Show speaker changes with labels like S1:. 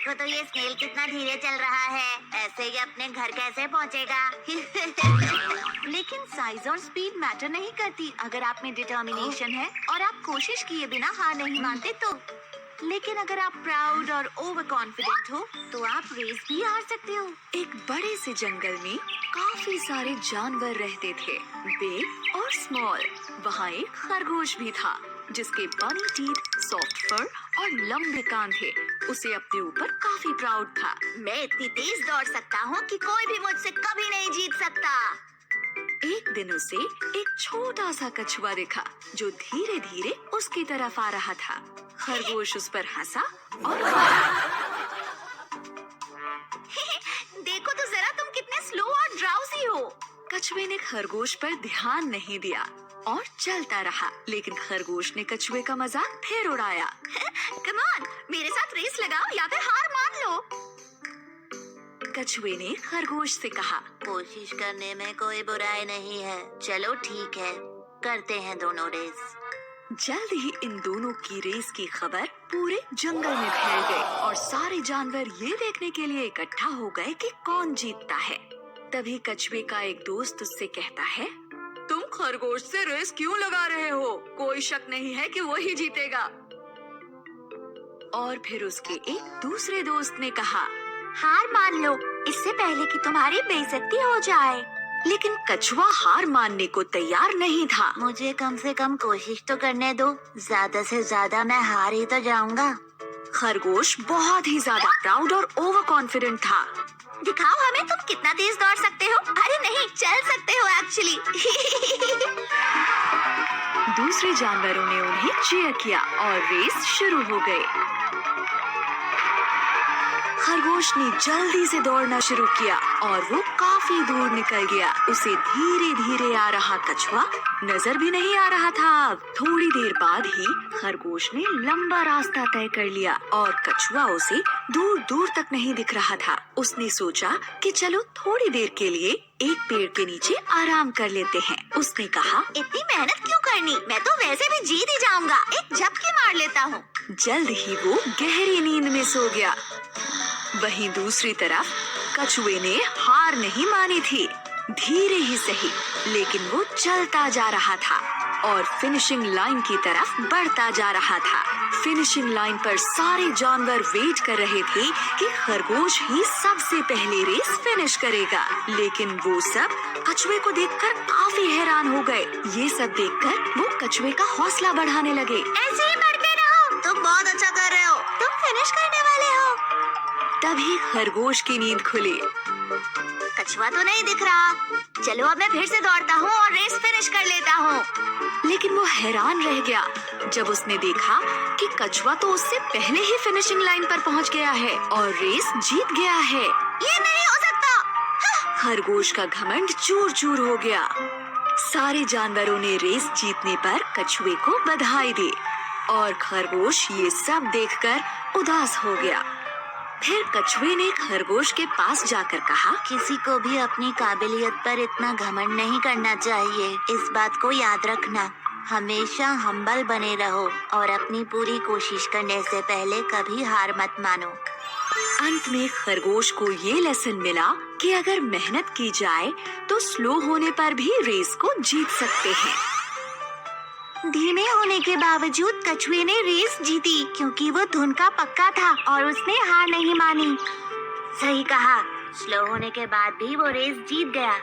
S1: देखो तो ये स्नेल कितना धीरे चल रहा है, ऐसे ही अपने घर कैसे पहुंचेगा?
S2: लेकिन साइज और स्पीड मैटर नहीं करती अगर आप में डिटर्मिनेशन है और आप कोशिश किए बिना हार नहीं मानते तो। लेकिन अगर आप प्राउड और ओवर कॉन्फिडेंट हो तो आप रेस भी हार सकते हो। एक बड़े से जंगल में काफी सारे जानवर रहते थे, बिग और स्मॉल। वहाँ एक खरगोश भी था जिसके बनी टीथ, सॉफ्ट फर और लंबे कान थे। उसे अपने ऊपर काफी प्राउड था।
S1: मैं इतनी तेज दौड़ सकता हूँ कि कोई भी मुझसे कभी नहीं जीत सकता।
S2: एक दिन उसे एक छोटा सा कछुआ दिखा जो धीरे धीरे उसकी तरफ आ रहा था। खरगोश उस पर हंसा और
S1: देखो तो जरा तुम कितने स्लो और ड्राउजी हो।
S2: कछुए ने खरगोश पर ध्यान नहीं दिया और चलता रहा, लेकिन खरगोश ने कछुए का मजाक फिर उड़ाया।
S1: कम ऑन, मेरे साथ रेस लगाओ या फिर हार मान लो।
S2: कछुए ने खरगोश से कहा,
S1: कोशिश करने में कोई बुराई नहीं है। चलो ठीक है, करते हैं दोनों रेस।
S2: जल्द ही इन दोनों की रेस की खबर पूरे जंगल में फैल गई और सारे जानवर ये देखने के लिए इकट्ठा हो गए कि कौन जीतता है। तभी कछुए का एक दोस्त उससे कहता है, तुम खरगोश से रेस क्यों लगा रहे हो? कोई शक नहीं है कि वही जीतेगा। और फिर उसके एक दूसरे दोस्त ने कहा,
S1: हार मान लो इससे पहले कि तुम्हारी बेइज्जती हो जाए।
S2: लेकिन कछुआ हार मानने को तैयार नहीं था।
S1: मुझे कम से कम कोशिश तो करने दो, ज्यादा से ज्यादा मैं हार ही तो जाऊंगा।
S2: खरगोश बहुत ही ज्यादा प्राउड और ओवर कॉन्फिडेंट था।
S1: दिखाओ हमें तुम कितना तेज दौड़ सकते हो। अरे नहीं, चल सकते हो एक्चुअली।
S2: दूसरे जानवरों ने उन्हें चीयर किया और रेस शुरू हो गई। खरगोश ने जल्दी से दौड़ना शुरू किया और वो काफी दूर निकल गया। उसे धीरे धीरे आ रहा कछुआ नजर भी नहीं आ रहा था। थोड़ी देर बाद ही खरगोश ने लंबा रास्ता तय कर लिया और कछुआ उसे दूर दूर तक नहीं दिख रहा था। उसने सोचा कि चलो थोड़ी देर के लिए एक पेड़ के नीचे आराम कर लेते हैं। उसने कहा,
S1: इतनी मेहनत क्यों करनी, मैं तो वैसे भी जीत ही जाऊंगा, एक झपकी मार लेता हूँ।
S2: जल्द ही वो गहरी नींद में सो गया। वहीं दूसरी तरफ कछुए ने हार नहीं मानी थी। धीरे ही सही, लेकिन वो चलता जा रहा था और फिनिशिंग लाइन की तरफ बढ़ता जा रहा था। फिनिशिंग लाइन पर सारे जानवर वेट कर रहे थे कि खरगोश ही सबसे पहले रेस फिनिश करेगा। लेकिन वो सब कछुए को देखकर काफी हैरान हो गए। ये सब देखकर वो कछुए का हौसला बढ़ाने लगे।
S1: ऐसे ही बढ़ते रहो, तुम बहुत अच्छा कर रहे हो, तुम फिनिश करने वाले हो।
S2: तभी खरगोश की नींद खुली।
S1: कछुआ तो नहीं दिख रहा, चलो अब मैं फिर से दौड़ता हूँ और रेस फिनिश कर लेता हूँ।
S2: लेकिन वो हैरान रह गया जब उसने देखा कि कछुआ तो उससे पहले ही फिनिशिंग लाइन पर पहुँच गया है और रेस जीत गया है।
S1: ये नहीं हो सकता।
S2: खरगोश का घमंड चूर चूर हो गया। सारे जानवरों ने रेस जीतने पर कछुए को बधाई दी और खरगोश ये सब देखकर उदास हो गया। फिर कछुए ने खरगोश के पास जाकर कहा,
S1: किसी को भी अपनी काबिलियत पर इतना घमंड नहीं करना चाहिए। इस बात को याद रखना, हमेशा हम्बल बने रहो और अपनी पूरी कोशिश करने से पहले कभी हार मत मानो।
S2: अंत में खरगोश को ये लेसन मिला कि अगर मेहनत की जाए तो स्लो होने पर भी रेस को जीत सकते हैं।
S1: धीमे होने के बावजूद कछुए ने रेस जीती क्योंकि वो धुन का पक्का था और उसने हार नहीं मानी। सही कहा, स्लो होने के बाद भी वो रेस जीत गया।